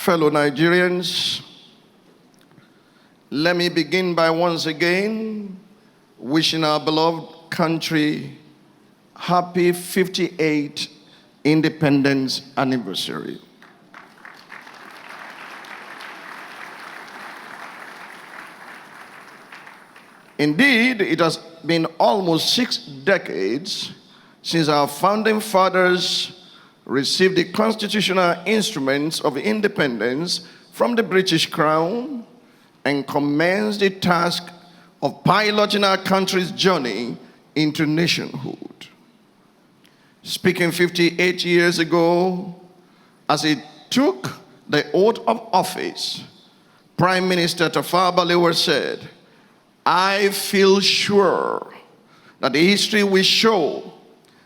Fellow Nigerians, let me begin by once again wishing our beloved country happy 58th independence anniversary. Indeed, it has been almost 6 decades since our founding fathers received the constitutional instruments of independence from the British Crown and commenced the task of piloting our country's journey into nationhood. Speaking 58 years ago, as he took the oath of office, Prime Minister Tafawa Balewa said, "I feel sure that the history will show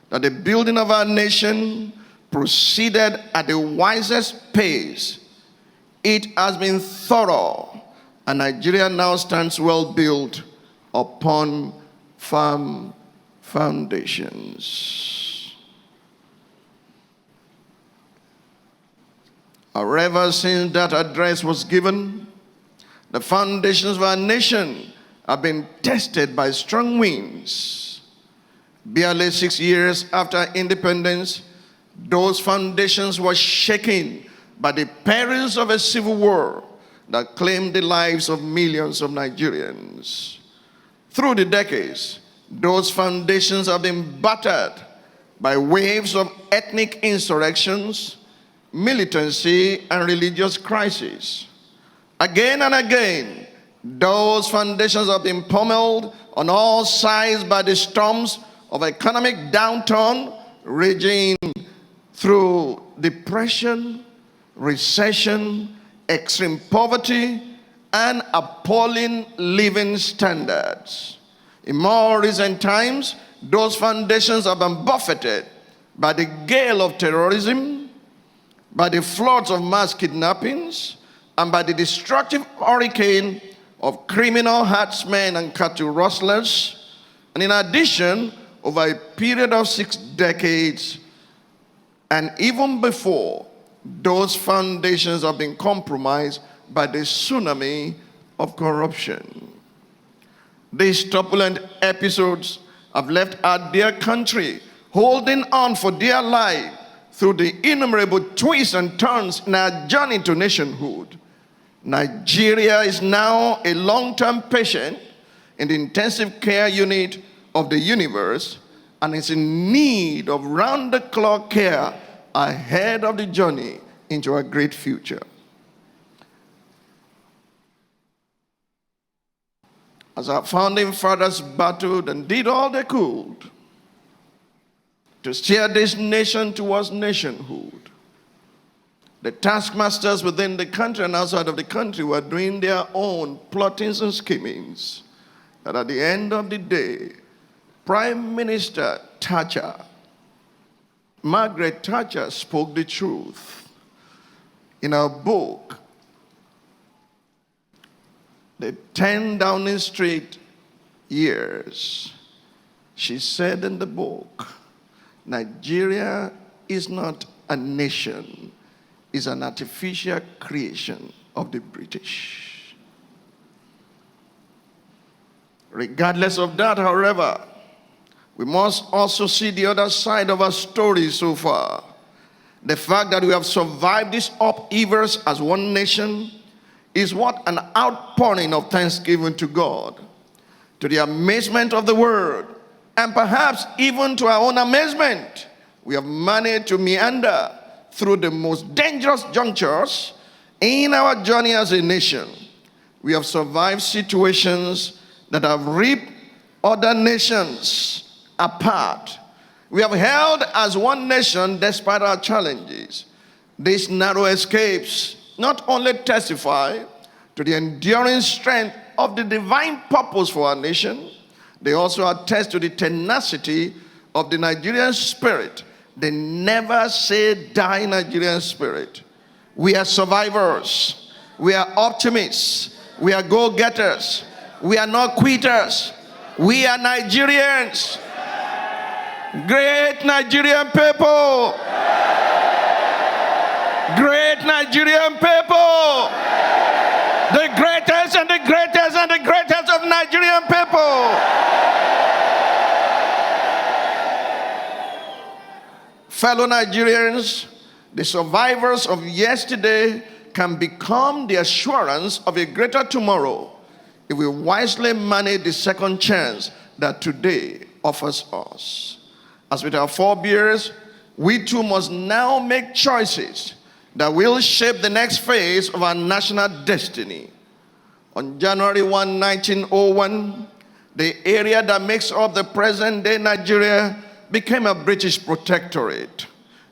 that the building of our nation proceeded at the wisest pace. It has been thorough, and Nigeria now stands well built upon firm foundations." However, since that address was given, the foundations of our nation have been tested by strong winds. Barely 6 years after independence, those foundations were shaken by the perils of a civil war that claimed the lives of millions of Nigerians. Through the decades, those foundations have been battered by waves of ethnic insurrections, militancy, and religious crises. Again and again, those foundations have been pummeled on all sides by the storms of economic downturn raging through depression, recession, extreme poverty, and appalling living standards. In more recent times, those foundations have been buffeted by the gale of terrorism, by the floods of mass kidnappings, and by the destructive hurricane of criminal herdsmen and cattle rustlers. And in addition, over a period of 6 decades, and even before, those foundations have been compromised by the tsunami of corruption. These turbulent episodes have left our dear country holding on for dear life through the innumerable twists and turns in our journey to nationhood. Nigeria is now a long-term patient in the intensive care unit of the universe and is in need of round-the-clock care ahead of the journey into a great future. As our founding fathers battled and did all they could to steer this nation towards nationhood, the taskmasters within the country and outside of the country were doing their own plottings and schemings. And at the end of the day, Prime Minister Thatcher, Margaret Thatcher, spoke the truth. In her book, The 10 Downing Street Years, she said in the book, Nigeria is not a nation, it's an artificial creation of the British. Regardless of that, however, we must also see the other side of our story so far. The fact that we have survived these upheavals as one nation is what an outpouring of thanksgiving to God, to the amazement of the world, and perhaps even to our own amazement. We have managed to meander through the most dangerous junctures in our journey as a nation. We have survived situations that have ripped other nations apart. We have held as one nation despite our challenges. These narrow escapes not only testify to the enduring strength of the divine purpose for our nation, they also attest to the tenacity of the Nigerian spirit, the never say die Nigerian spirit. We are survivors. We are optimists. We are go-getters. We are not quitters. We are Nigerians. Great Nigerian people. Great Nigerian people. The greatest and the greatest and the greatest of Nigerian people. Fellow Nigerians, the survivors of yesterday can become the assurance of a greater tomorrow if we wisely manage the second chance that today offers us. As with our forebears, we too must now make choices that will shape the next phase of our national destiny. On January 1, 1901, the area that makes up the present-day Nigeria became a British protectorate.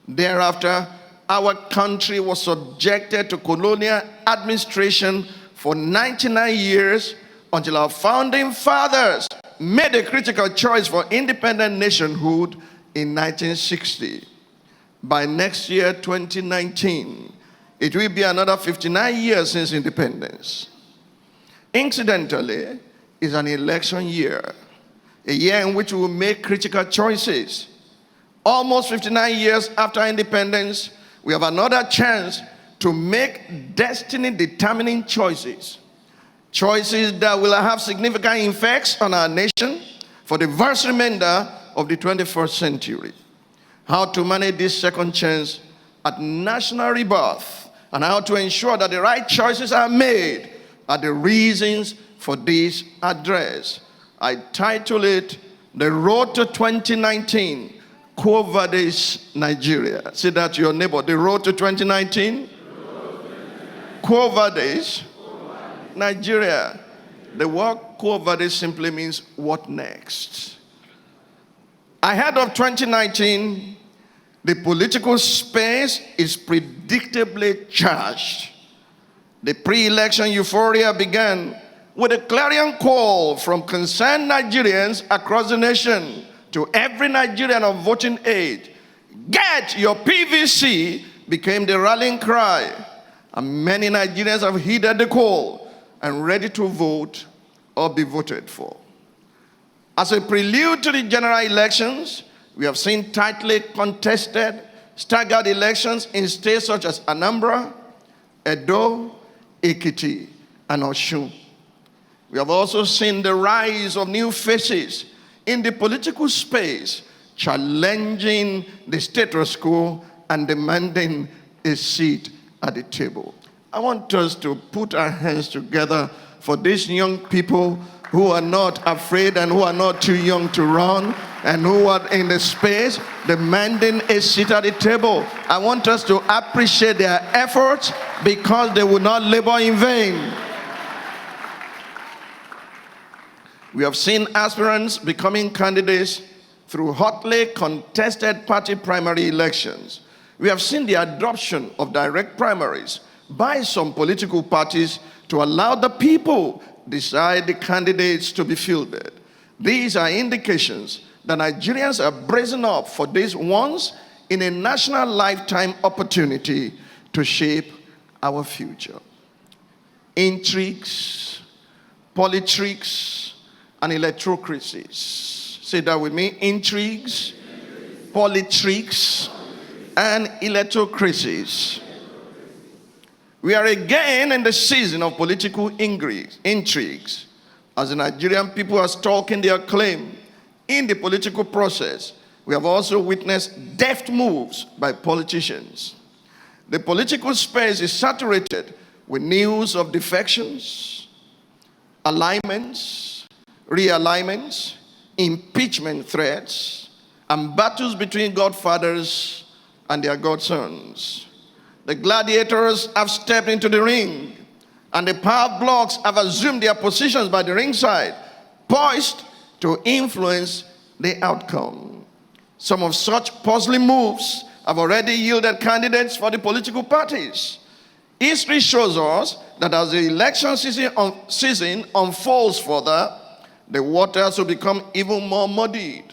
Thereafter, our country was subjected to colonial administration for 99 years until our founding fathers made a critical choice for independent nationhood in 1960. By next year, 2019, it will be another 59 years since independence. Incidentally, it's an election year, a year in which we will make critical choices. Almost 59 years after independence, we have another chance to make destiny-determining choices. Choices that will have significant effects on our nation for the vast remainder of the 21st century. How to manage this second chance at national rebirth and how to ensure that the right choices are made are the reasons for this address. I title it, The Road to 2019, Quo Vadis, Nigeria. Say that to your neighbor, the road to 2019, Quo Vadis, Nigeria. The word Quo Vadis simply means what next? Ahead of 2019, the political space is predictably charged. The pre-election euphoria began with a clarion call from concerned Nigerians across the nation to every Nigerian of voting age. Get your PVC became the rallying cry, and many Nigerians have heeded the call and ready to vote or be voted for. As a prelude to the general elections, we have seen tightly contested, staggered elections in states such as Anambra, Edo, Ekiti, and Osun. We have also seen the rise of new faces in the political space, challenging the status quo and demanding a seat at the table. I want us to put our hands together for these young people who are not afraid and who are not too young to run and who are in the space demanding a seat at the table. I want us to appreciate their efforts because they will not labor in vain. We have seen aspirants becoming candidates through hotly contested party primary elections. We have seen the adoption of direct primaries by some political parties to allow the people decide the candidates to be fielded. These are indications that Nigerians are bracing up for this once in a national lifetime opportunity to shape our future. Intrigues, politricks, and electrocracies. Say that with me. Intrigues, politricks, and electrocracies. We are again in the season of political intrigues. As the Nigerian people are stalking their claim in the political process, we have also witnessed deft moves by politicians. The political space is saturated with news of defections, alignments, realignments, impeachment threats, and battles between godfathers and their godsons. The gladiators have stepped into the ring, and the power blocks have assumed their positions by the ringside, poised to influence the outcome. Some of such puzzling moves have already yielded candidates for the political parties. History shows us that as the election season unfolds further, the waters will become even more muddied.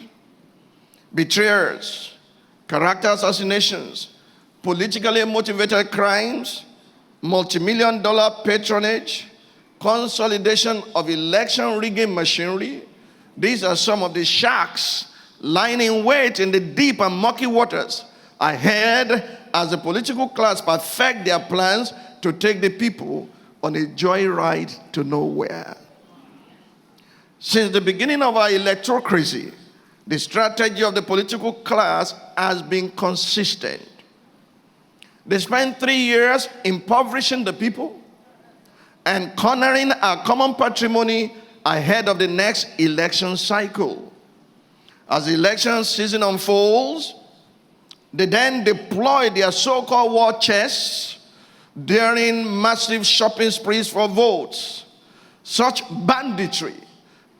Betrayers, character assassinations, politically motivated crimes, multi-million-dollar patronage, consolidation of election rigging machinery. These are some of the sharks lying in wait in the deep and murky waters ahead as the political class perfect their plans to take the people on a joyride to nowhere. Since the beginning of our electrocracy, the strategy of the political class has been consistent. They spent 3 years impoverishing the people and cornering our common patrimony ahead of the next election cycle. As the election season unfolds, they then deploy their so-called war chests during massive shopping sprees for votes. Such banditry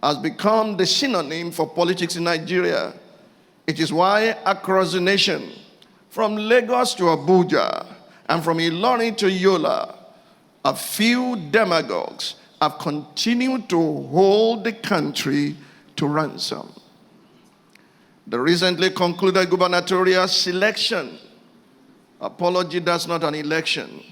has become the synonym for politics in Nigeria. It is why across the nation, from Lagos to Abuja and from Ilorin to Yola, a few demagogues have continued to hold the country to ransom. The recently concluded gubernatorial selection, apology, that's not an election,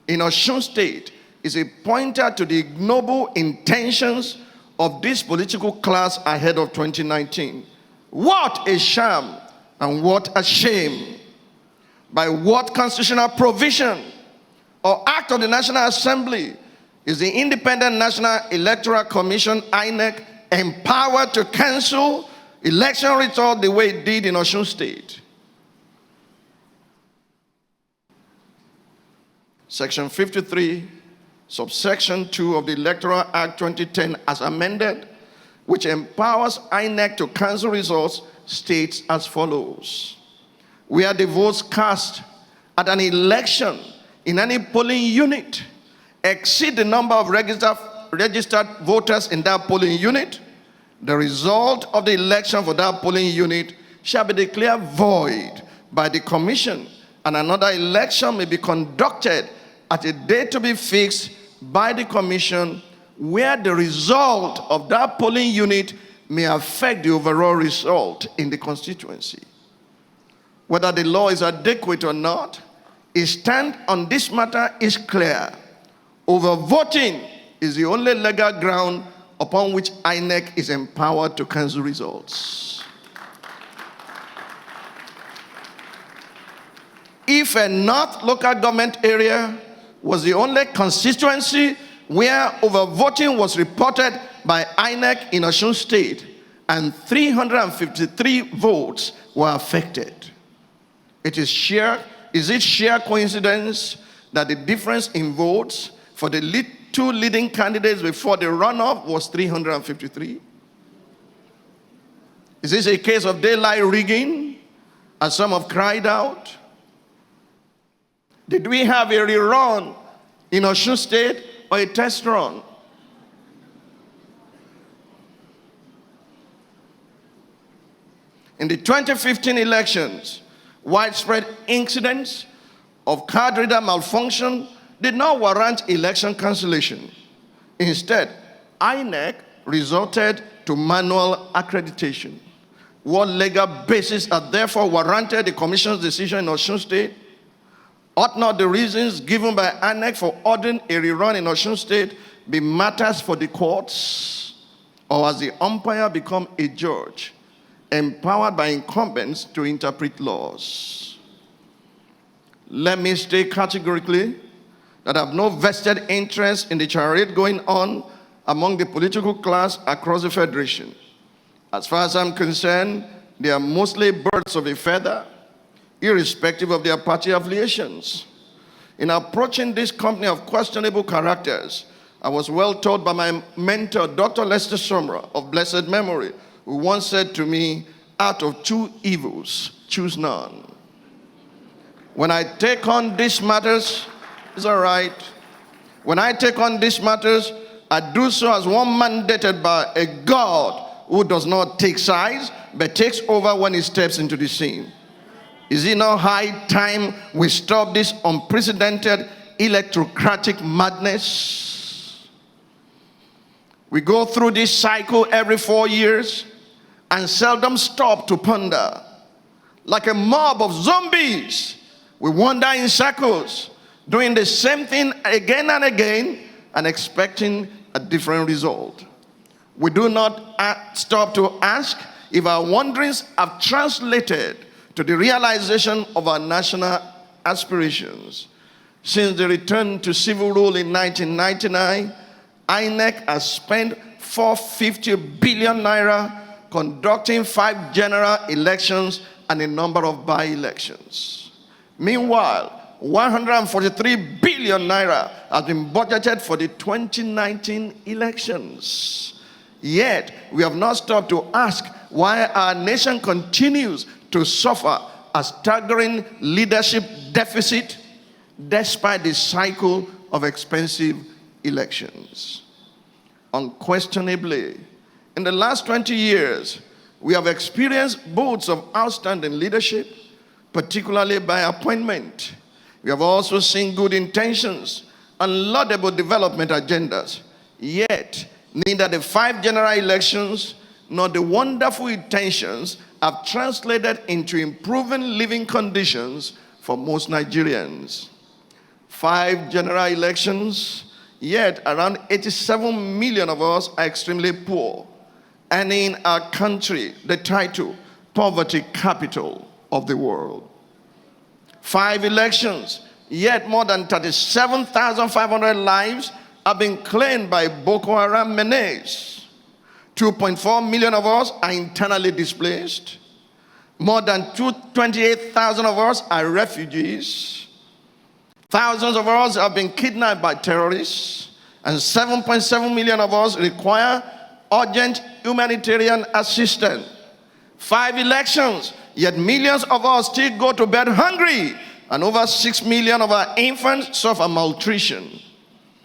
in Osun State is a pointer to the ignoble intentions of this political class ahead of 2019. What a sham and what a shame. By what constitutional provision or act of the National Assembly is the Independent National Electoral Commission, INEC, empowered to cancel election results the way it did in Osun State? Section 53, subsection 2 of the Electoral Act 2010 as amended, which empowers INEC to cancel results, states as follows. Where the votes cast at an election in any polling unit exceed the number of registered voters in that polling unit, the result of the election for that polling unit shall be declared void by the commission, and another election may be conducted at a date to be fixed by the commission where the result of that polling unit may affect the overall result in the constituency. Whether the law is adequate or not, its stand on this matter is clear. Overvoting is the only legal ground upon which INEC is empowered to cancel results. If a North local government area was the only constituency where overvoting was reported by INEC in Osun State and 353 votes were affected, is it sheer coincidence that the difference in votes for the two leading candidates before the runoff was 353? Is this a case of daylight rigging, as some have cried out? Did we have a rerun in Osun State or a test run? In the 2015 elections, widespread incidents of card reader malfunction did not warrant election cancellation. Instead, INEC resorted to manual accreditation. What legal basis had therefore warranted the Commission's decision in Osun State? Ought not the reasons given by INEC for ordering a rerun in Osun State be matters for the courts? Or has the umpire become a judge, empowered by incumbents to interpret laws? Let me state categorically that I have no vested interest in the charade going on among the political class across the Federation. As far as I'm concerned, they are mostly birds of a feather, irrespective of their party affiliations. In approaching this company of questionable characters, I was well taught by my mentor, Dr. Lester Sumrall of blessed memory, who once said to me, out of two evils, choose none. When I take on these matters, it's all right. When I take on these matters, I do so as one mandated by a God who does not take sides, but takes over when he steps into the scene. Is it not high time we stop this unprecedented electrocratic madness? We go through this cycle every 4 years and seldom stop to ponder. Like a mob of zombies, we wander in circles, doing the same thing again and again and expecting a different result. We do not stop to ask if our wanderings have translated to the realization of our national aspirations. Since the return to civil rule in 1999, INEC has spent 450 billion naira conducting 5 general elections and a number of by-elections. Meanwhile, 143 billion naira has been budgeted for the 2019 elections. Yet, we have not stopped to ask why our nation continues to suffer a staggering leadership deficit despite the cycle of expensive elections. Unquestionably, in the last 20 years, we have experienced bouts of outstanding leadership, particularly by appointment. We have also seen good intentions and laudable development agendas. Yet, neither the 5 general elections nor the wonderful intentions have translated into improving living conditions for most Nigerians. 5 general elections, yet around 87 million of us are extremely poor, earning our country the title poverty capital of the world. 5 elections, yet more than 37,500 lives have been claimed by Boko Haram menace. 2.4 million of us are internally displaced. More than 28,000 of us are refugees. Thousands of us have been kidnapped by terrorists. And 7.7 million of us require urgent humanitarian assistance. 5 elections, yet millions of us still go to bed hungry, and over 6 million of our infants suffer malnutrition.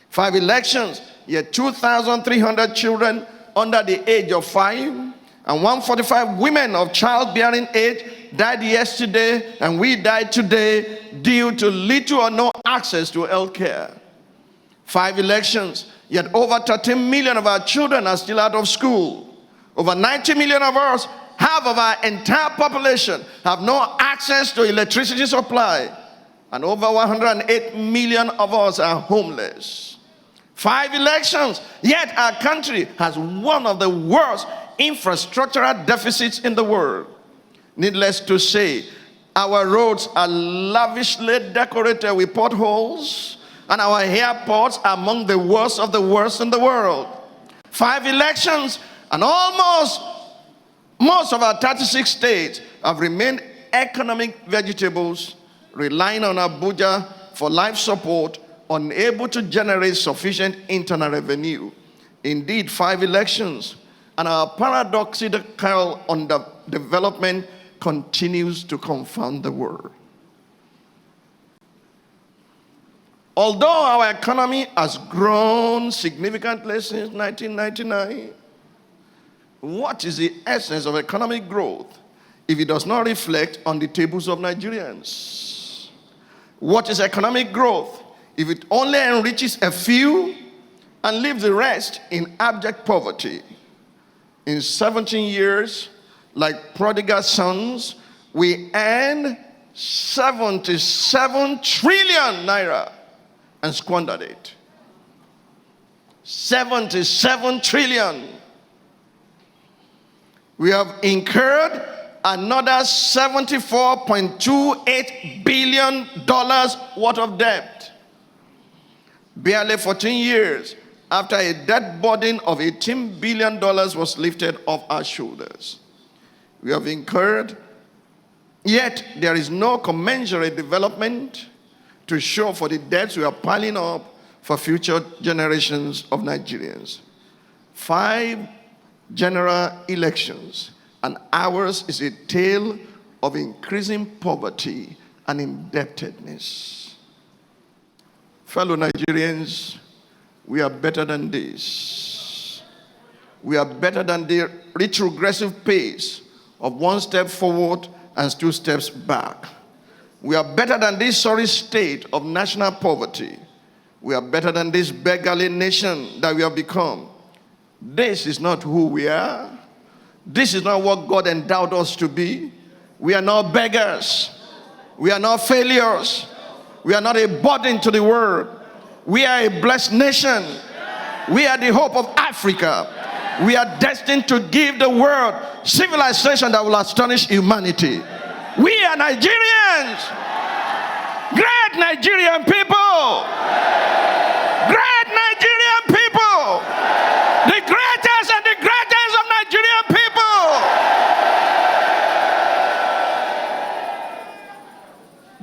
5 elections, yet 2,300 children under the age of 5 and 145 women of childbearing age died yesterday, and we died today due to little or no access to health care. 5 elections, yet over 13 million of our children are still out of school. Over 90 million of us, half of our entire population, have no access to electricity supply, and over 108 million of us are homeless. 5 elections, yet our country has one of the worst infrastructural deficits in the world. Needless to say, our roads are lavishly decorated with potholes, and our airports are among the worst of the worst in the world. 5 elections, and most of our 36 states have remained economic vegetables, relying on Abuja for life support, unable to generate sufficient internal revenue. Indeed, 5 elections, and our paradoxical underdevelopment continues to confound the world. Although our economy has grown significantly since 1999, what is the essence of economic growth if it does not reflect on the tables of Nigerians? What is economic growth if it only enriches a few and leaves the rest in abject poverty? In 17 years, like prodigal sons, we earned 77 trillion naira and squandered it. 77 trillion. We have incurred another $74.28 billion worth of debt. Barely 14 years after a debt burden of $18 billion was lifted off our shoulders. We have incurred, yet there is no commensurate development to show for the debts we are piling up for future generations of Nigerians. 5 general elections, and ours is a tale of increasing poverty and indebtedness. Fellow Nigerians, we are better than this. We are better than the retrogressive pace of 1 step forward and 2 steps back. We are better than this sorry state of national poverty. We are better than this beggarly nation that we have become. This is not who we are. This is not what God endowed us to be. We are not beggars. We are not failures. We are not a burden to the world. We are a blessed nation. We are the hope of Africa. We are destined to give the world civilization that will astonish humanity. We are Nigerians. Great Nigerian people. Great Nigerian people. The greatest and the greatest of Nigerian people.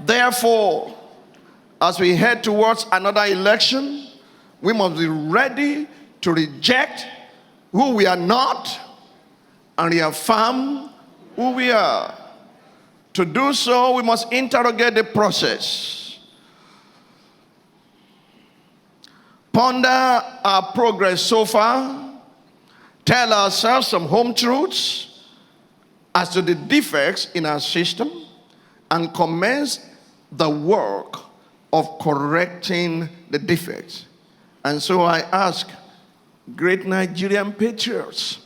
Therefore, as we head towards another election, we must be ready to reject who we are not and reaffirm who we are. To do so, we must interrogate the process. Ponder our progress so far. Tell ourselves some home truths as to the defects in our system and commence the work of correcting the defects. And so I ask, great Nigerian patriots,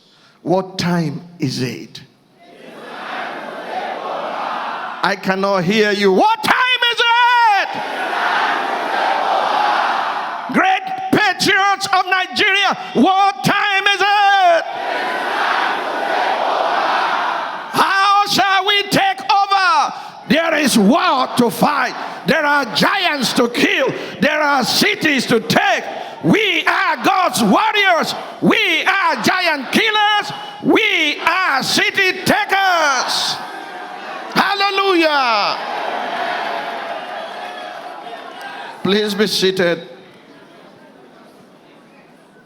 what time is it? I cannot hear you. What time is it? Great patriots of Nigeria, what time is it? How shall we take over? There is war to fight. There are giants to kill. There are cities to take. We are God's warriors. We are giant killers. We are city takers. Hallelujah. Please be seated.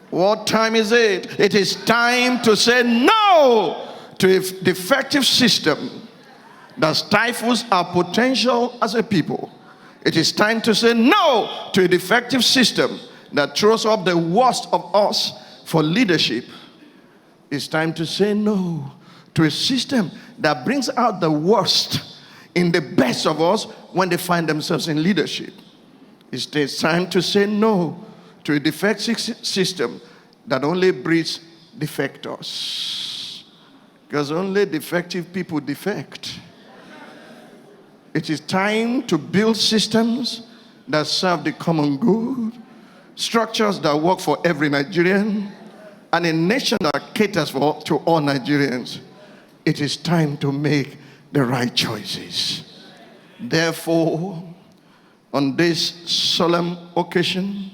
What time is it? It is time to say no to a defective system that stifles our potential as a people. It is time to say no to a defective system that throws up the worst of us for leadership. It's time to say no to a system that brings out the worst in the best of us when they find themselves in leadership. It's time to say no to a defective system that only breeds defectors. Because only defective people defect. It is time to build systems that serve the common good, structures that work for every Nigerian, and a nation that caters to all Nigerians. It is time to make the right choices. Therefore, on this solemn occasion,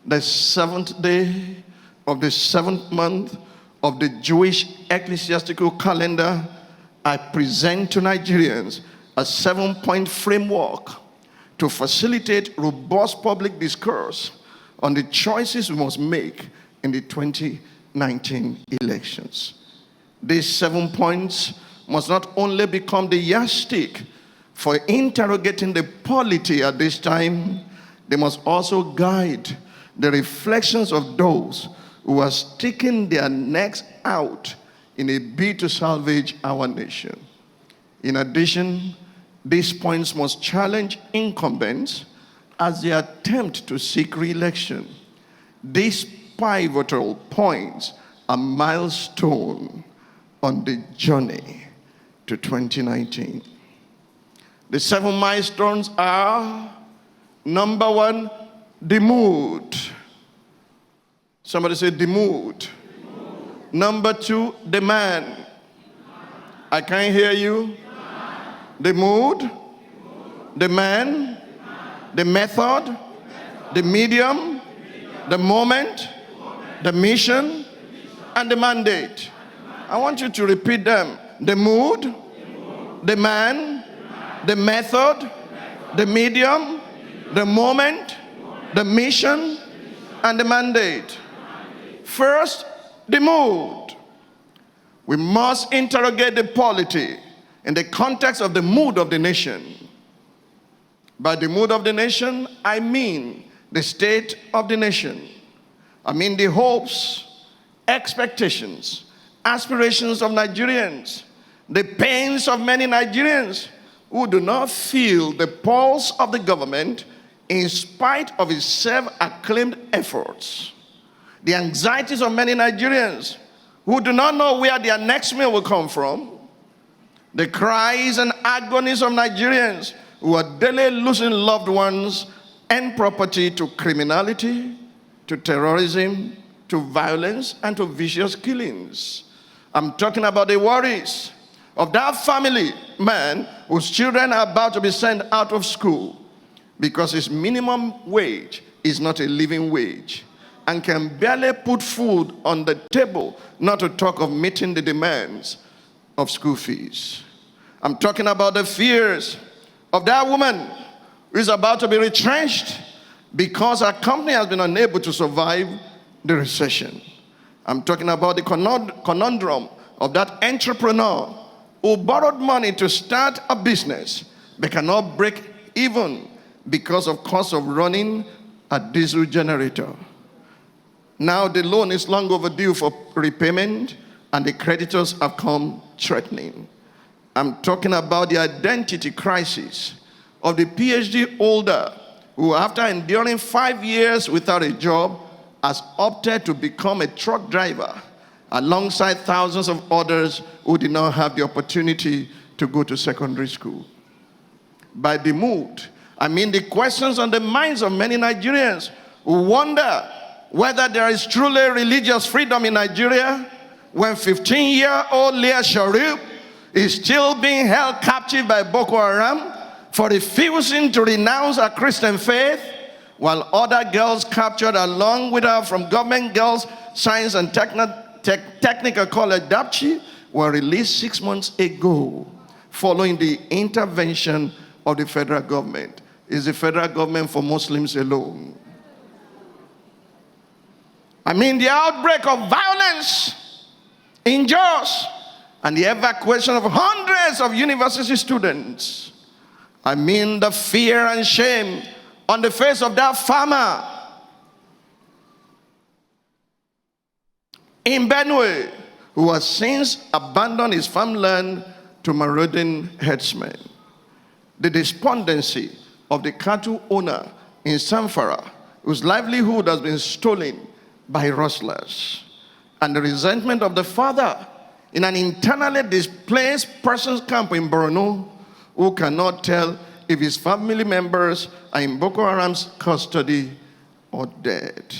the seventh day of the seventh month of the Jewish ecclesiastical calendar, I present to Nigerians a 7-point framework to facilitate robust public discourse on the choices we must make in the 2019 elections. These 7 points must not only become the yardstick for interrogating the polity at this time, they must also guide the reflections of those who are sticking their necks out in a bid to salvage our nation. In addition, these points must challenge incumbents as they attempt to seek re-election. These pivotal points are milestone on the journey to 2019. The 7 milestones are: number 1, the mood. Somebody say the mood. Number 2, the man. I can't hear you. The mood, the man, the method, the medium, the moment, the mission, and the mandate. I want you to repeat them. The mood, the man, the method, the medium, the moment, the mission, and the mandate. First, the mood. We must interrogate the polity in the context of the mood of the nation. By the mood of the nation, I mean the state of the nation. I mean the hopes, expectations, aspirations of Nigerians, the pains of many Nigerians who do not feel the pulse of the government in spite of its self-acclaimed efforts. The anxieties of many Nigerians who do not know where their next meal will come from. The cries and agonies of Nigerians who are daily losing loved ones and property to criminality, to terrorism, to violence, and to vicious killings. I'm talking about the worries of that family man whose children are about to be sent out of school, because his minimum wage is not a living wage and can barely put food on the table, not to talk of meeting the demands of school fees. I'm talking about the fears of that woman who is about to be retrenched because her company has been unable to survive the recession. I'm talking about the conundrum of that entrepreneur who borrowed money to start a business but cannot break even because of cost of running a diesel generator. Now the loan is long overdue for repayment and the creditors have come threatening. I'm talking about the identity crisis of the PhD holder who, after enduring 5 years without a job, has opted to become a truck driver alongside thousands of others who did not have the opportunity to go to secondary school. By the mood, I mean the questions on the minds of many Nigerians who wonder whether there is truly religious freedom in Nigeria when 15-year-old Leah Sharif is still being held captive by Boko Haram for refusing to renounce her Christian faith, while other girls captured along with her from Government Girls Science and Technical College Dapchi were released 6 months ago following the intervention of the federal government. Is the federal government for Muslims alone? I mean the outbreak of violence in Jos and the evacuation of hundreds of university students. I mean the fear and shame on the face of that farmer in Benue who has since abandoned his farmland to marauding herdsmen. The despondency of the cattle owner in Zamfara whose livelihood has been stolen by rustlers, and the resentment of the father in an internally displaced persons camp in Borno who cannot tell if his family members are in Boko Haram's custody or dead.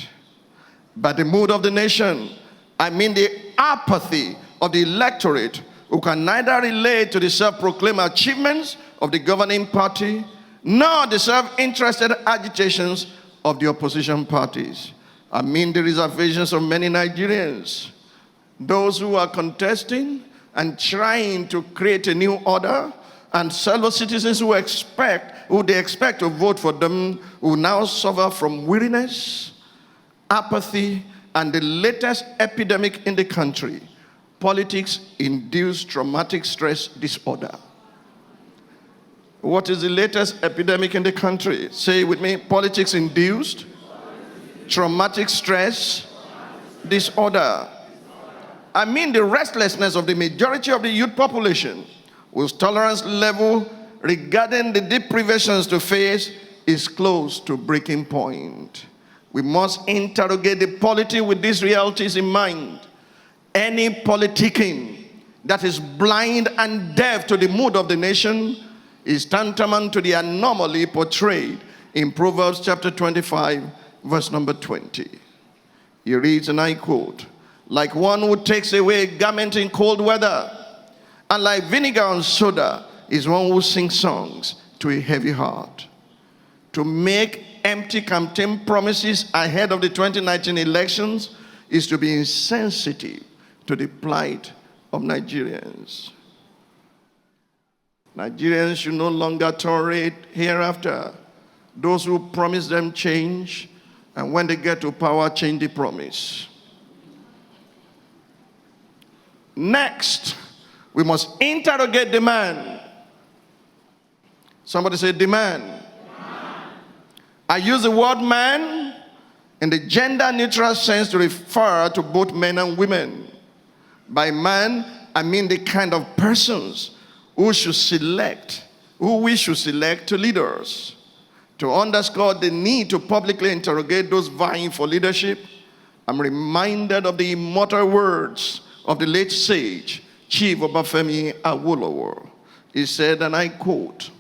By the mood of the nation, I mean the apathy of the electorate who can neither relate to the self-proclaimed achievements of the governing party nor the self-interested agitations of the opposition parties. I mean the reservations of many Nigerians, those who are contesting and trying to create a new order, and fellow citizens who they expect to vote for them who now suffer from weariness, apathy, and the latest epidemic in the country, politics-induced traumatic stress disorder. What is the latest epidemic in the country? Say it with me, politics-induced traumatic stress disorder. I mean the restlessness of the majority of the youth population, whose tolerance level regarding the deprivations to face is close to breaking point. We must interrogate the polity with these realities in mind. Any politicking that is blind and deaf to the mood of the nation is tantamount to the anomaly portrayed in Proverbs chapter 25, verse number 20. He reads, and I quote, "Like one who takes away a garment in cold weather, and like vinegar on soda is one who sings songs to a heavy heart." To make empty campaign promises ahead of the 2019 elections is to be insensitive to the plight of Nigerians. Nigerians should no longer tolerate hereafter those who promise them change, and when they get to power, change the promise. Next, we must interrogate demand. Somebody say demand. I use the word man in the gender-neutral sense to refer to both men and women. By man, I mean the kind of persons who we should select to leaders. To underscore the need to publicly interrogate those vying for leadership, I'm reminded of the immortal words of the late sage, Chief Obafemi Awolowo. He said, and I quote,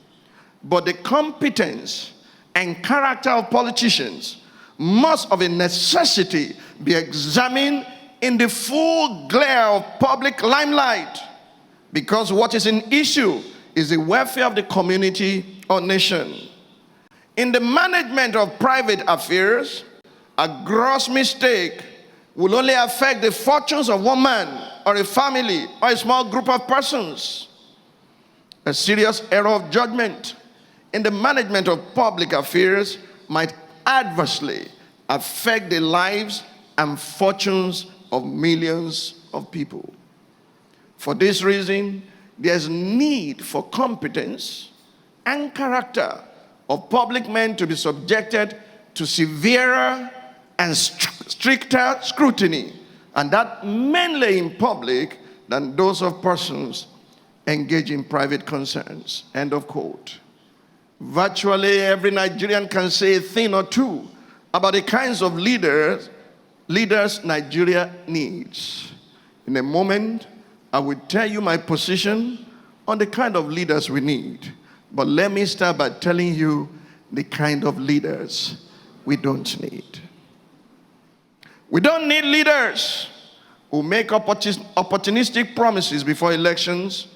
"But the competence and character of politicians must of a necessity be examined in the full glare of public limelight, because what is in issue is the welfare of the community or nation. In the management of private affairs, a gross mistake will only affect the fortunes of one man or a family or a small group of persons. A serious error of judgment in the management of public affairs might adversely affect the lives and fortunes of millions of people. For this reason, there's need for competence and character of public men to be subjected to severer and stricter scrutiny, and that mainly in public than those of persons engaged in private concerns. End of quote. Virtually every Nigerian can say a thing or two about the kinds of leaders Nigeria needs. In a moment, I will tell you my position on the kind of leaders we need. But let me start by telling you the kind of leaders we don't need. We don't need leaders who make opportunistic promises before elections,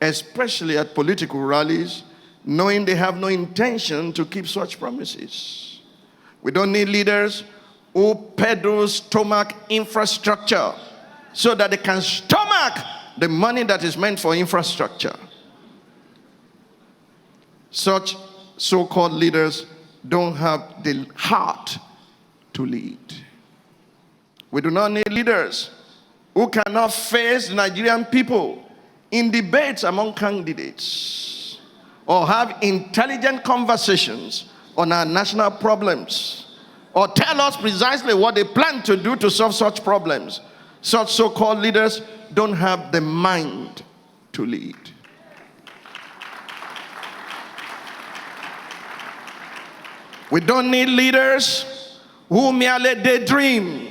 especially at political rallies, knowing they have no intention to keep such promises. We don't need leaders who peddle stomach infrastructure so that they can stomach the money that is meant for infrastructure. Such so-called leaders don't have the heart to lead. We do not need leaders who cannot face the Nigerian people in debates among candidates or have intelligent conversations on our national problems or tell us precisely what they plan to do to solve such problems. Such so-called leaders don't have the mind to lead. We don't need leaders who merely daydream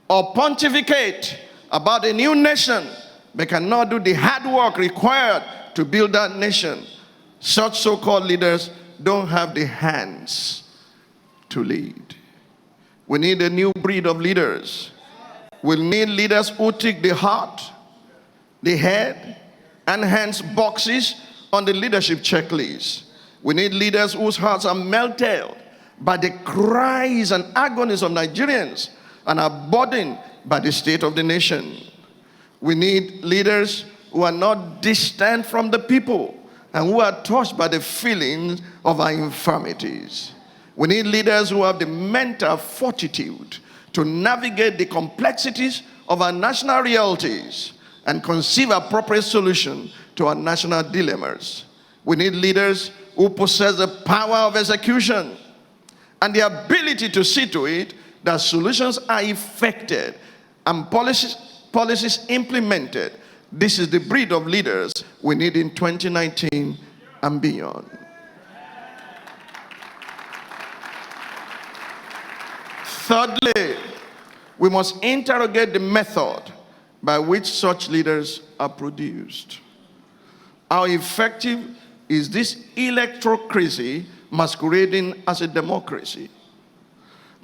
or pontificate about a new nation but cannot do the hard work required to build that nation. Such so-called leaders don't have the hands to lead. We need a new breed of leaders. We need leaders who tick the heart, the head, and hands boxes on the leadership checklist. We need leaders whose hearts are melted by the cries and agonies of Nigerians and are burdened by the state of the nation. We need leaders who are not distant from the people and who are touched by the feelings of our infirmities. We need leaders who have the mental fortitude to navigate the complexities of our national realities and conceive appropriate solutions to our national dilemmas. We need leaders who possess the power of execution and the ability to see to it that solutions are effected and policies implemented. This is the breed of leaders we need in 2019 and beyond. Thirdly, we must interrogate the method by which such leaders are produced. How effective is this electrocracy masquerading as a democracy?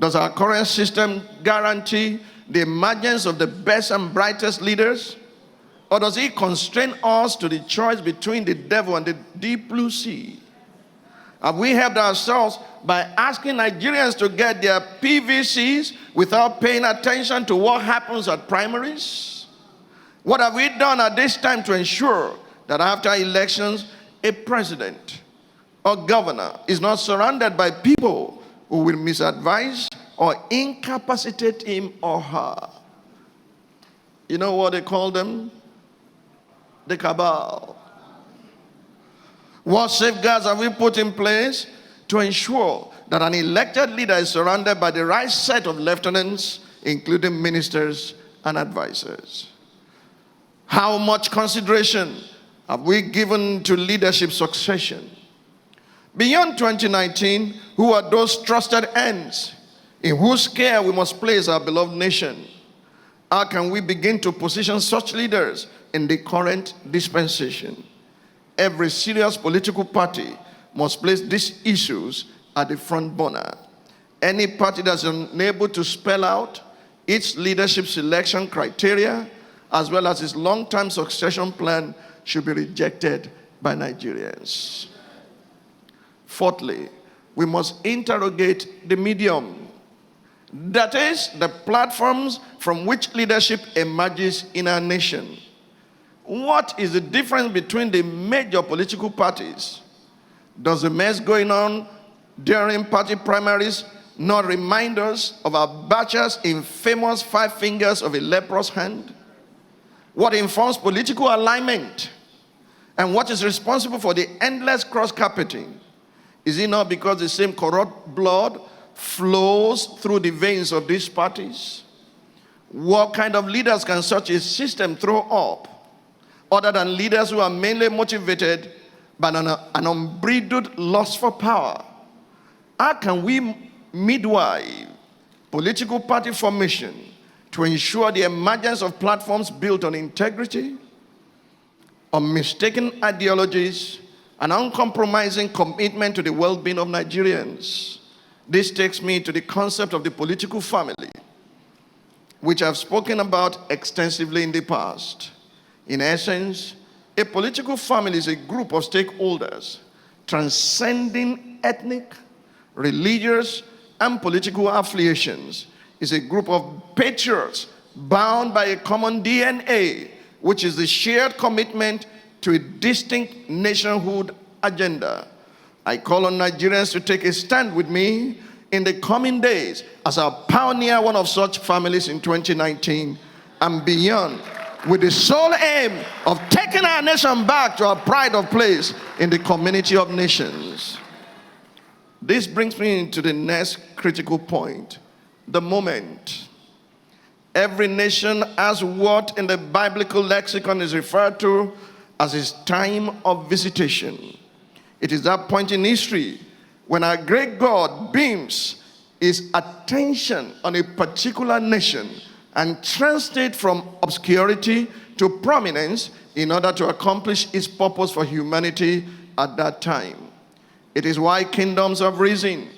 Does our current system guarantee the emergence of the best and brightest leaders? Or does it constrain us to the choice between the devil and the deep blue sea? Have we helped ourselves by asking Nigerians to get their PVCs without paying attention to what happens at primaries? What have we done at this time to ensure that after elections, a president or governor is not surrounded by people who will misadvise or incapacitate him or her? You know what they call them? The cabal. What safeguards have we put in place to ensure that an elected leader is surrounded by the right set of lieutenants, including ministers and advisors? How much consideration have we given to leadership succession? Beyond 2019, who are those trusted hands in whose care we must place our beloved nation? How can we begin to position such leaders in the current dispensation? Every serious political party must place these issues at the front burner. Any party that's unable to spell out its leadership selection criteria as well as its long-term succession plan should be rejected by Nigerians. Fourthly, we must interrogate the medium. That is, the platforms from which leadership emerges in our nation. What is the difference between the major political parties? Does the mess going on during party primaries not remind us of our Abacha's infamous 5 fingers of a leprous hand? What informs political alignment? And what is responsible for the endless cross-carpeting? Is it not because the same corrupt blood flows through the veins of these parties? What kind of leaders can such a system throw up, other than leaders who are mainly motivated by an unbridled lust for power? How can we midwife political party formation to ensure the emergence of platforms built on integrity, on mistaken ideologies, and uncompromising commitment to the well-being of Nigerians? This takes me to the concept of the political family, which I've spoken about extensively in the past. In essence, a political family is a group of stakeholders transcending ethnic, religious, and political affiliations. It's a group of patriots bound by a common DNA, which is the shared commitment to a distinct nationhood agenda. I call on Nigerians to take a stand with me in the coming days as I pioneer one of such families in 2019 and beyond, with the sole aim of taking our nation back to our pride of place in the community of nations. This brings me to the next critical point, the moment. Every nation has what in the biblical lexicon is referred to as its time of visitation. It is that point in history when our great God beams his attention on a particular nation and translates from obscurity to prominence in order to accomplish his purpose for humanity at that time. It is why kingdoms have risen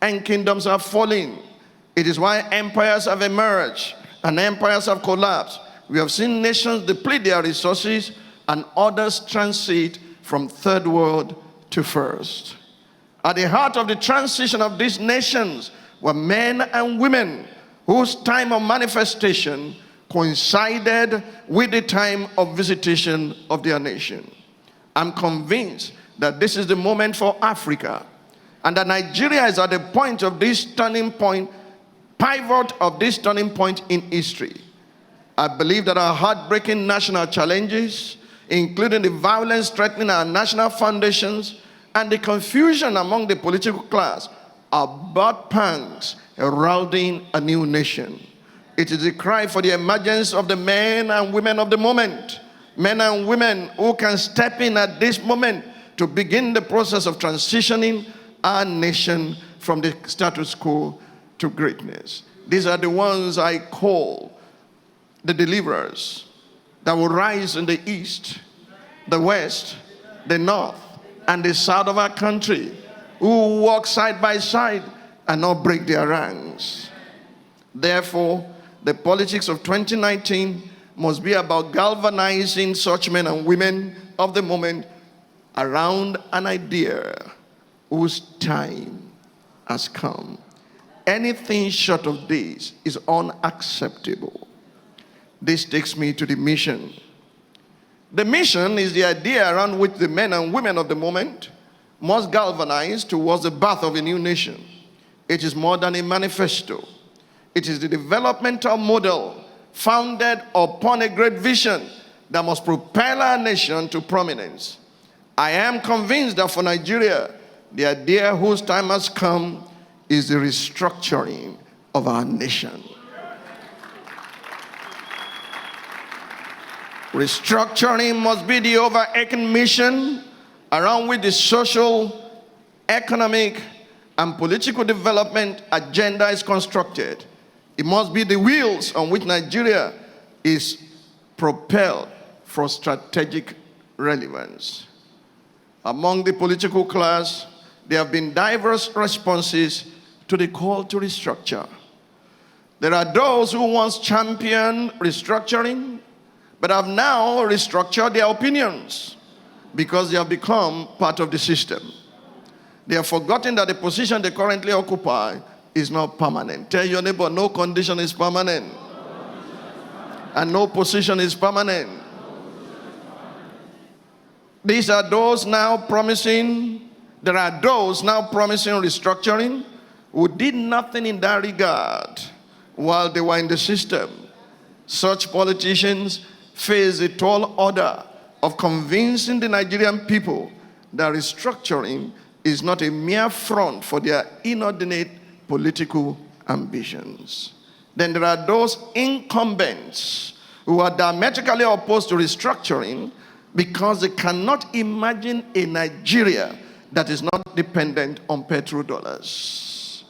and kingdoms have fallen. It is why empires have emerged and empires have collapsed. We have seen nations deplete their resources and others transit from third world to first. At the heart of the transition of these nations were men and women whose time of manifestation coincided with the time of visitation of their nation. I'm convinced that this is the moment for Africa, and that Nigeria is at the point of this turning point, pivot of this turning point in history. I believe that our heartbreaking national challenges, including the violence threatening our national foundations and the confusion among the political class, are birth pangs heralding a new nation. It is a cry for the emergence of the men and women of the moment, men and women who can step in at this moment to begin the process of transitioning our nation from the status quo to greatness. These are the ones I call the deliverers that will rise in the east, the west, the north, and the south of our country, who will walk side by side and not break their ranks. Therefore, the politics of 2019 must be about galvanizing such men and women of the moment around an idea whose time has come. Anything short of this is unacceptable. This takes me to the mission. The mission is the idea around which the men and women of the moment must galvanize towards the birth of a new nation. It is more than a manifesto. It is the developmental model founded upon a great vision that must propel our nation to prominence. I am convinced that for Nigeria, the idea whose time has come is the restructuring of our nation. Restructuring must be the overarching mission around which the social, economic, and political development agenda is constructed. It must be the wheels on which Nigeria is propelled for strategic relevance. Among the political class, there have been diverse responses to the call to restructure. There are those who once championed restructuring, but have now restructured their opinions because they have become part of the system. They have forgotten that the position they currently occupy is not permanent. Tell your neighbor, no condition is permanent. And no position is permanent. These are those now promising, there are those now promising restructuring who did nothing in that regard while they were in the system. Such politicians face a tall order of convincing the Nigerian people that restructuring is not a mere front for their inordinate political ambitions. Then there are those incumbents who are diametrically opposed to restructuring because they cannot imagine a Nigeria that is not dependent on petrodollars.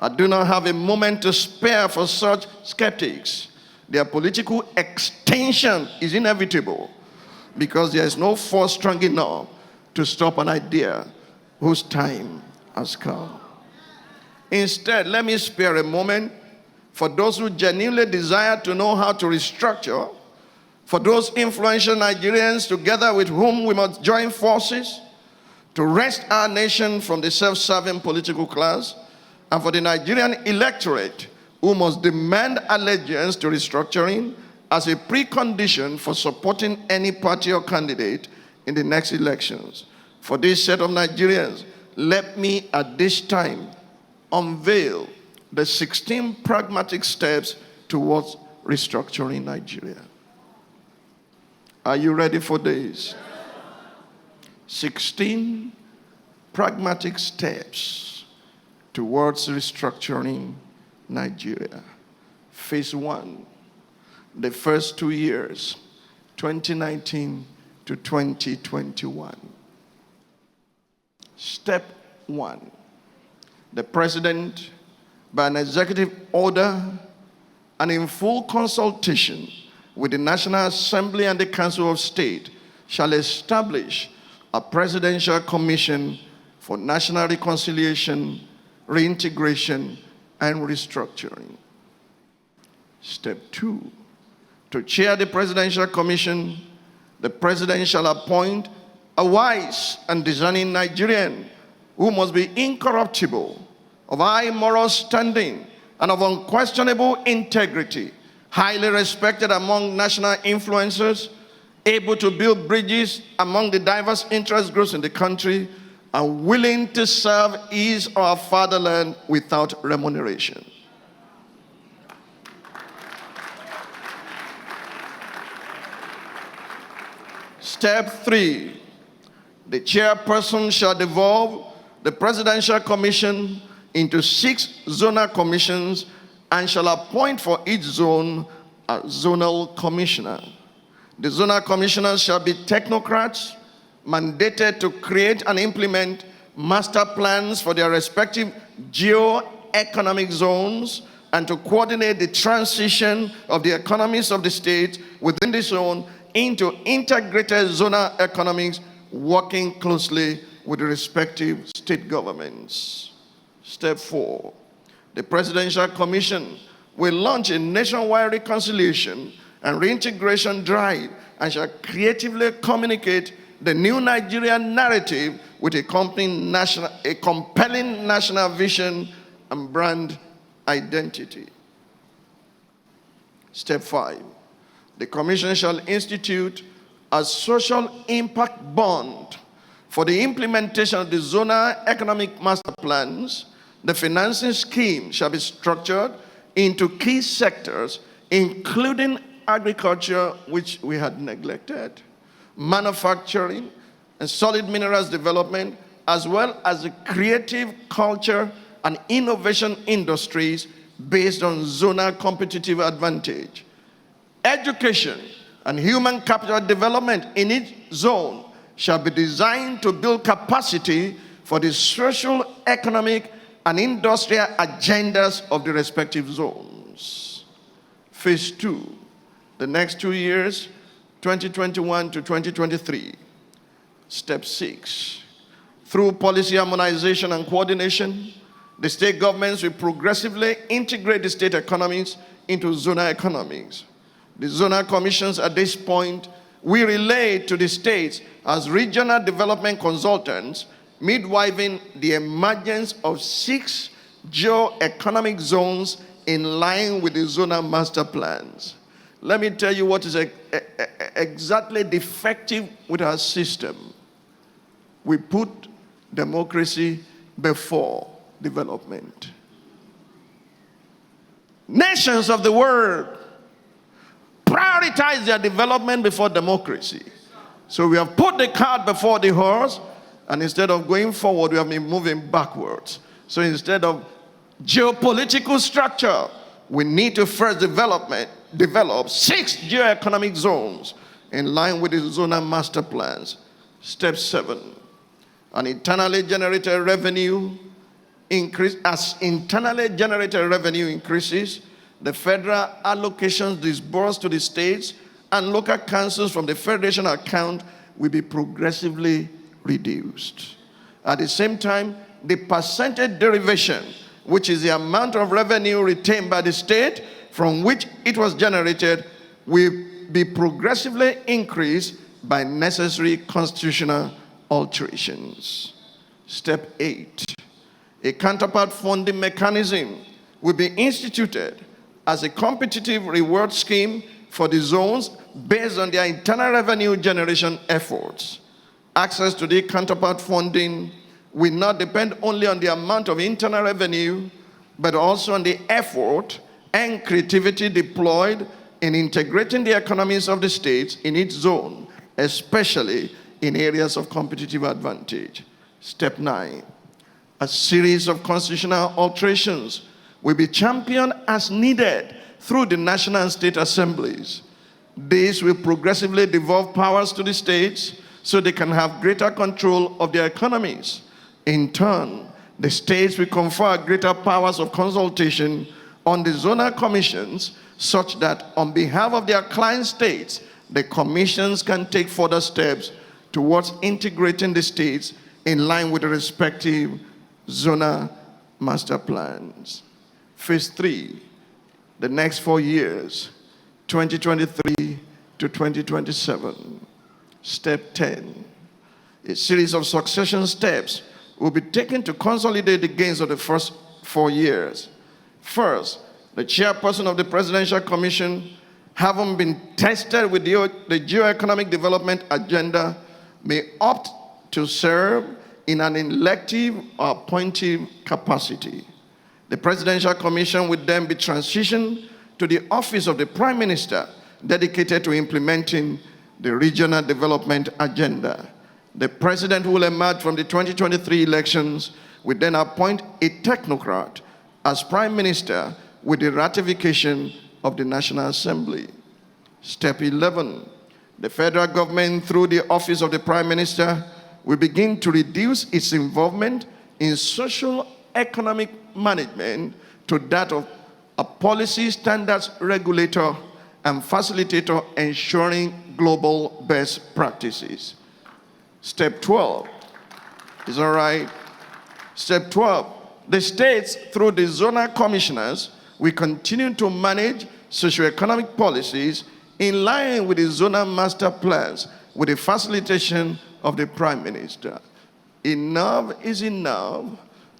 I do not have a moment to spare for such skeptics. Their political extinction is inevitable because there is no force strong enough to stop an idea whose time has come. Instead, let me spare a moment for those who genuinely desire to know how to restructure, for those influential Nigerians together with whom we must join forces to wrest our nation from the self-serving political class, and for the Nigerian electorate who must demand allegiance to restructuring as a precondition for supporting any party or candidate in the next elections. For this set of Nigerians, let me at this time unveil the 16 pragmatic steps towards restructuring Nigeria. Are you ready for this? 16 pragmatic steps towards restructuring Nigeria. Phase 1, the first 2 years, 2019 to 2021. Step 1, the President, by an executive order and in full consultation with the National Assembly and the Council of State, shall establish a Presidential Commission for National Reconciliation, Reintegration, and Restructuring. Step 2, to chair the Presidential Commission, the President shall appoint a wise and discerning Nigerian who must be incorruptible, of high moral standing, and of unquestionable integrity, highly respected among national influencers, able to build bridges among the diverse interest groups in the country, and willing to serve his or her fatherland without remuneration. Step 3, the chairperson shall devolve the Presidential Commission into 6 zonal commissions and shall appoint for each zone a zonal commissioner. The zonal commissioners shall be technocrats mandated to create and implement master plans for their respective geo-economic zones and to coordinate the transition of the economies of the state within the zone into integrated zonal economies, working closely with the respective state governments. Step 4, the Presidential Commission will launch a nationwide reconciliation and reintegration drive and shall creatively communicate the new Nigerian narrative with a compelling national vision and brand identity. Step 5, the Commission shall institute a social impact bond for the implementation of the zonal economic master plans. The financing scheme shall be structured into key sectors, including agriculture, which we had neglected, manufacturing, and solid minerals development, as well as the creative culture and innovation industries based on zonal competitive advantage. Education and human capital development in each zone shall be designed to build capacity for the social, economic, and industrial agendas of the respective zones. Phase 2, the next 2 years, 2021 to 2023. Step 6, through policy harmonization and coordination, the state governments will progressively integrate the state economies into zonal economies. The zonal commissions at this point will relate to the states as regional development consultants, midwifing the emergence of 6 geo-economic zones in line with the zonal master plans. Let me tell you what is exactly defective with our system. We put democracy before development. Nations of the world prioritize their development before democracy. So we have put the cart before the horse, and instead of going forward, we have been moving backwards. So instead of geopolitical structure, we need to first develop 6 geoeconomic zones in line with the zonal master plans. Step 7, an internally generated revenue increase. As internally generated revenue increases, the federal allocations disbursed to the states and local councils from the federation account will be progressively reduced. At the same time, the percentage derivation, which is the amount of revenue retained by the state from which it was generated, will be progressively increased by necessary constitutional alterations. Step 8, a counterpart funding mechanism will be instituted as a competitive reward scheme for the zones based on their internal revenue generation efforts. Access to the counterpart funding will not depend only on the amount of internal revenue, but also on the effort and creativity deployed in integrating the economies of the states in each zone, especially in areas of competitive advantage. Step 9, a series of constitutional alterations will be championed as needed through the national and state assemblies. This will progressively devolve powers to the states so they can have greater control of their economies. In turn, the states will confer greater powers of consultation on the zonal commissions such that on behalf of their client states, the commissions can take further steps towards integrating the states in line with the respective zonal master plans. Phase 3, the next 4 years, 2023 to 2027. Step 10, a series of succession steps will be taken to consolidate the gains of the first 4 years. First, the chairperson of the Presidential Commission, having been tested with the geoeconomic development agenda, may opt to serve in an elective or appointive capacity. The Presidential Commission will then be transitioned to the office of the Prime Minister, dedicated to implementing the regional development agenda. The President who will emerge from the 2023 elections will then appoint a technocrat as Prime Minister with the ratification of the National Assembly. Step 11, the federal government through the office of the Prime Minister will begin to reduce its involvement in social economic management to that of a policy standards regulator and facilitator ensuring global best practices. Step 12 is all right. Step 12, the states through the zonal commissioners will continue to manage socioeconomic policies in line with the zonal master plans with the facilitation of the Prime Minister. Enough is enough.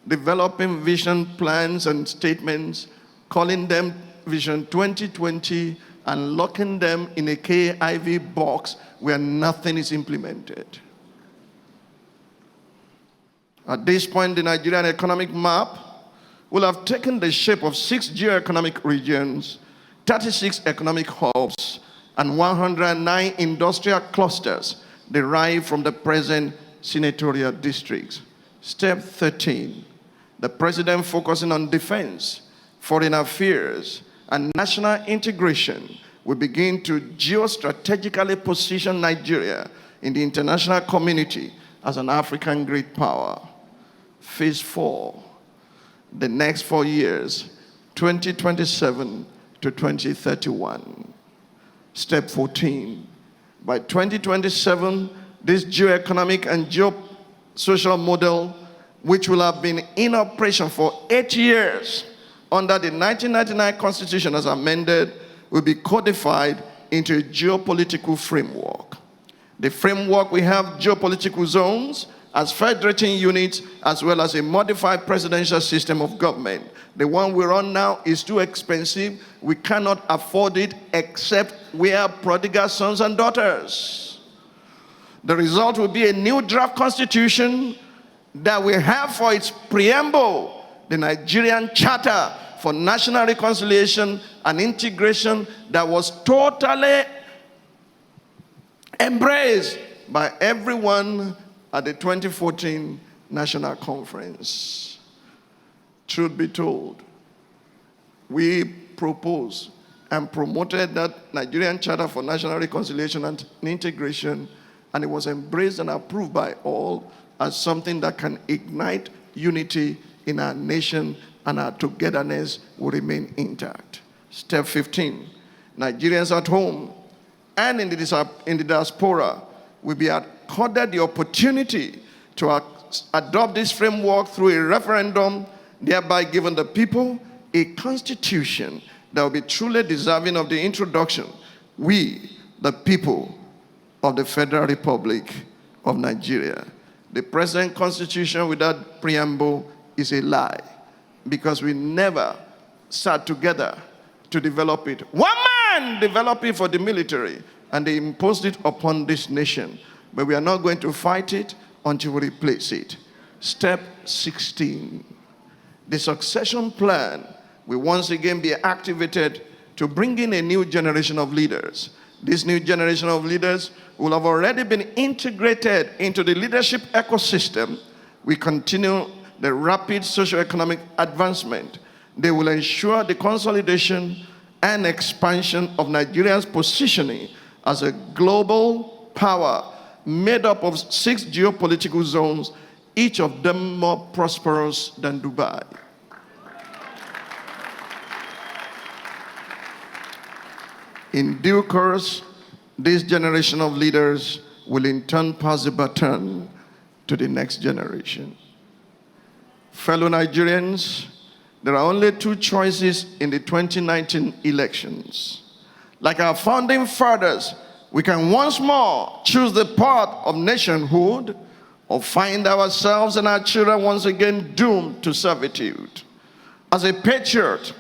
Developing vision plans and statements, calling them Vision 2020 and locking them in a KIV box where nothing is implemented. At this point, the Nigerian economic map will have taken the shape of 6 geoeconomic regions, 36 economic hubs, and 109 industrial clusters derived from the present senatorial districts. Step 13, the president focusing on defense, foreign affairs, and national integration will begin to geostrategically position Nigeria in the international community as an African great power. Phase 4, the next 4 years, 2027 to 2031. Step 14, by 2027, this geoeconomic and geosocial model, which will have been in operation for 8 years under the 1999 Constitution as amended, will be codified into a geopolitical framework. The framework will have geopolitical zones as federating units, as well as a modified presidential system of government. The one we're on now is too expensive. We cannot afford it except we are prodigal sons and daughters. The result will be a new draft constitution that will have for its preamble the Nigerian Charter for National Reconciliation and Integration that was totally embraced by everyone at the 2014 National Conference. Truth be told, we proposed and promoted that Nigerian Charter for National Reconciliation and Integration, and it was embraced and approved by all as something that can ignite unity in our nation, and our togetherness will remain intact. Step 15, Nigerians at home and in the diaspora will be accorded the opportunity to adopt this framework through a referendum, thereby giving the people a constitution that will be truly deserving of the introduction. We, the people of the Federal Republic of Nigeria. The present constitution without preamble is a lie, because we never sat together to develop it. One man developed it for the military, and they imposed it upon this nation. But we are not going to fight it until we replace it. Step 16. The succession plan will once again be activated to bring in a new generation of leaders. This new generation of leaders will have already been integrated into the leadership ecosystem. We continue the rapid socioeconomic advancement. They will ensure the consolidation and expansion of Nigeria's positioning as a global power made up of 6 geopolitical zones, each of them more prosperous than Dubai. In due course, this generation of leaders will in turn pass the baton to the next generation. Fellow Nigerians, there are only 2 choices in the 2019 elections. Like our founding fathers, we can once more choose the path of nationhood, or find ourselves and our children once again doomed to servitude. As a patriot,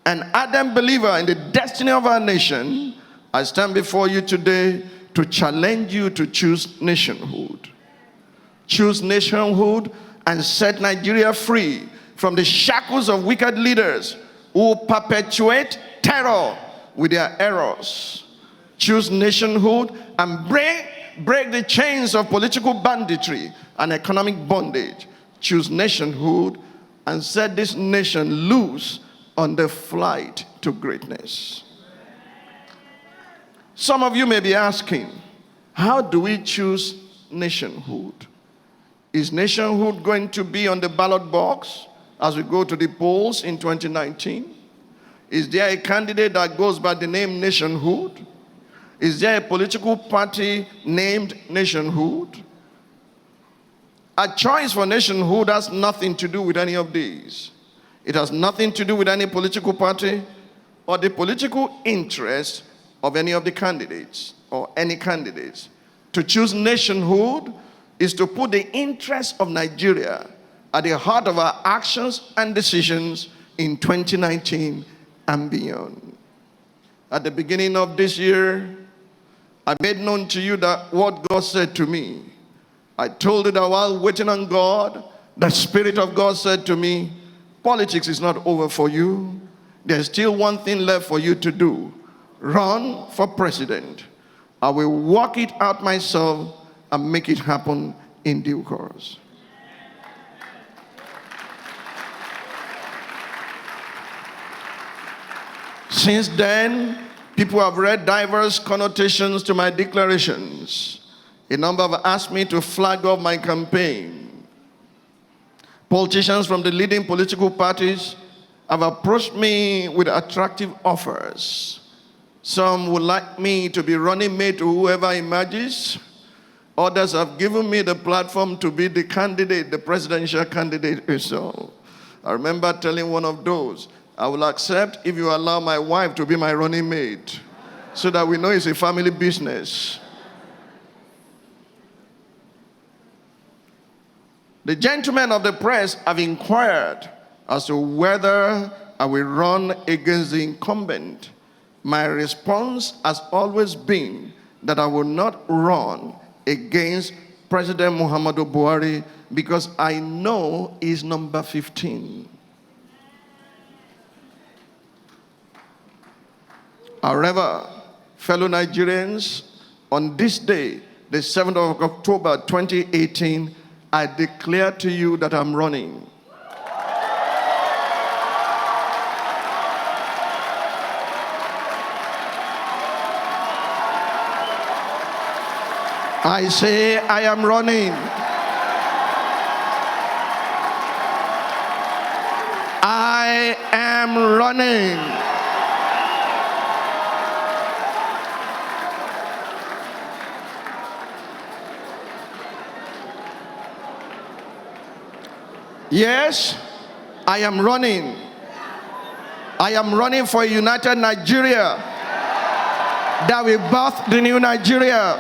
an ardent believer in the destiny of our nation, I stand before you today to challenge you to choose nationhood. Choose nationhood and set Nigeria free from the shackles of wicked leaders who perpetuate terror with their errors. Choose nationhood and break the chains of political banditry and economic bondage. Choose nationhood and set this nation loose on the flight to greatness. Some of you may be asking, how do we choose nationhood? Is nationhood going to be on the ballot box as we go to the polls in 2019? Is there a candidate that goes by the name nationhood? Is there a political party named nationhood? A choice for nationhood has nothing to do with any of these. It has nothing to do with any political party or the political interest of any of the candidates or any candidates. To choose nationhood is to put the interests of Nigeria at the heart of our actions and decisions in 2019 and beyond. At the beginning of this year, I made known to you that what God said to me. I told you that while waiting on God, the Spirit of God said to me, politics is not over for you. There's still one thing left for you to do. Run for president. I will work it out myself and make it happen in due course. Since then, people have read diverse connotations to my declarations. A number have asked me to flag off my campaign. Politicians from the leading political parties have approached me with attractive offers. Some would like me to be running mate to whoever emerges. Others have given me the platform to be the candidate, the presidential candidate herself. I remember telling one of those, I will accept if you allow my wife to be my running mate, so that we know it's a family business. The gentlemen of the press have inquired as to whether I will run against the incumbent. My response has always been that I will not run against President Muhammadu Buhari because I know he's number 15. However, fellow Nigerians, on this day, the 7th of October 2018, I declare to you that I'm running. I say I am running. I am running. Yes, I am running. I am running for a united Nigeria that will birth the new Nigeria.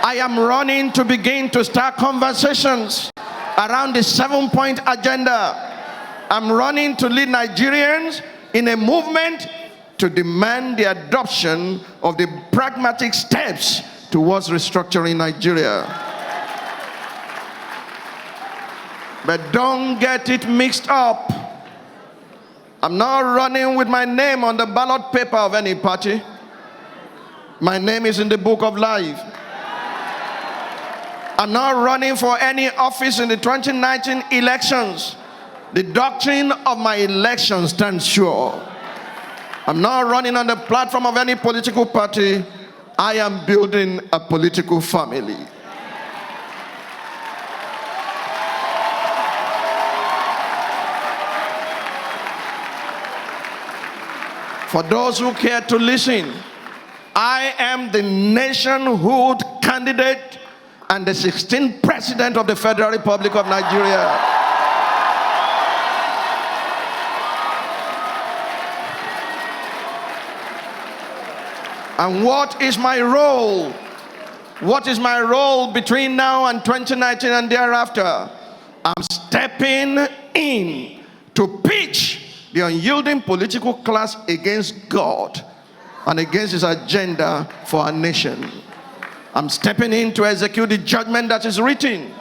I am running to begin to start conversations around the 7-point agenda. I'm running to lead Nigerians in a movement to demand the adoption of the pragmatic steps towards restructuring Nigeria. But don't get it mixed up. I'm not running with my name on the ballot paper of any party. My name is in the book of life. I'm not running for any office in the 2019 elections. The doctrine of my election stands sure. I'm not running on the platform of any political party. I am building a political family. For those who care to listen, I am the nationhood candidate and the 16th president of the Federal Republic of Nigeria. And what is my role? What is my role between now and 2019 and thereafter? I'm stepping in to pitch the unyielding political class against God and against his agenda for our nation. I'm stepping in to execute the judgment that is written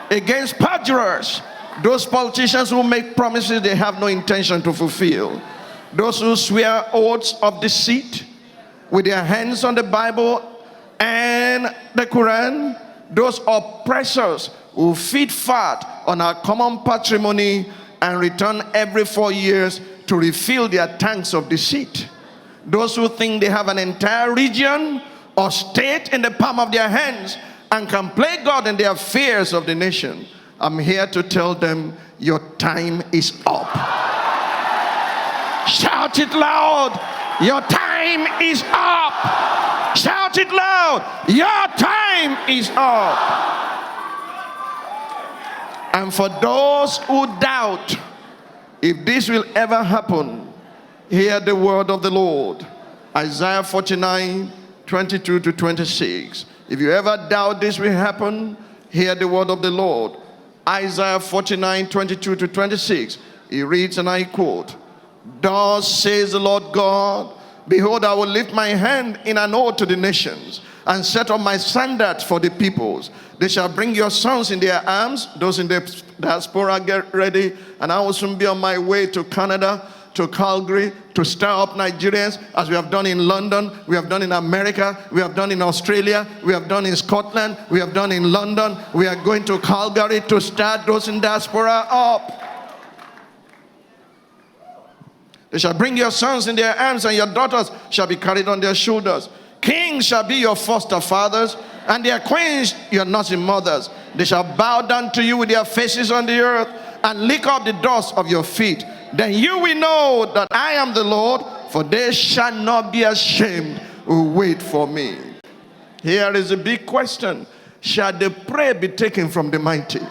against perjurers, those politicians who make promises they have no intention to fulfill, those who swear oaths of deceit with their hands on the Bible and the Quran, those oppressors who feed fat on our common patrimony and return every 4 years to refill their tanks of deceit, those who think they have an entire region or state in the palm of their hands and can play God in the affairs of the nation. I'm here to tell them your time is up. Shout it loud. Your time is up. Shout it loud. Your time is up. And for those who doubt if this will ever happen, hear the word of the Lord. Isaiah 49:22 to 26. If you ever doubt this will happen, hear the word of the Lord. Isaiah 49:22 to 26. He reads, and I quote, "Thus says the Lord God, behold, I will lift my hand in an oath to the nations, and set up my standards for the peoples. They shall bring your sons in their arms." Those in the diaspora, get ready, and I will soon be on my way to Canada, to Calgary, to stir up Nigerians, as we have done in London, we have done in America, we have done in Australia, we have done in Scotland, we have done in London. We are going to Calgary to start those in diaspora up. They shall bring your sons in their arms, and your daughters shall be carried on their shoulders. Kings shall be your foster fathers, and their queens your nursing mothers. They shall bow down to you with their faces on the earth, and lick up the dust of your feet. Then you will know that I am the Lord, for they shall not be ashamed who wait for me. Here is a big question. Shall the prey be taken from the mighty,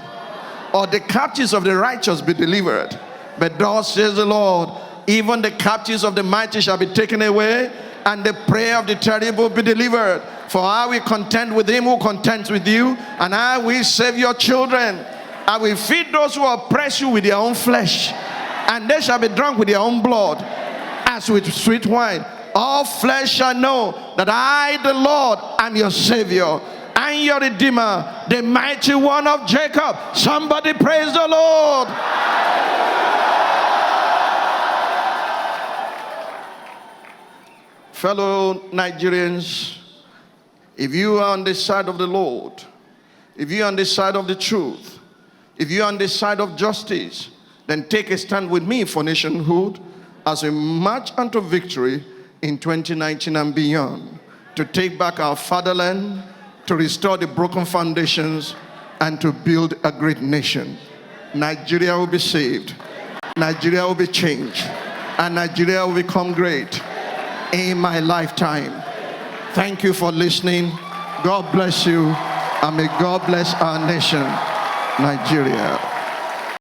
or the captives of the righteous be delivered? But thus says the Lord, even the captives of the mighty shall be taken away, and the prey of the terrible be delivered. For I will contend with him who contends with you, and I will save your children. I will feed those who oppress you with their own flesh, and they shall be drunk with their own blood, as with sweet wine. All flesh shall know that I, the Lord, am your Savior and your Redeemer, the mighty one of Jacob. Somebody praise the Lord. Fellow Nigerians, if you are on the side of the Lord, if you are on the side of the truth, if you are on the side of justice, then take a stand with me for nationhood as we march unto victory in 2019 and beyond, to take back our fatherland, to restore the broken foundations, and to build a great nation. Nigeria will be saved, Nigeria will be changed, and Nigeria will become great in my lifetime. Thank you for listening. God bless you, and may God bless our nation, Nigeria.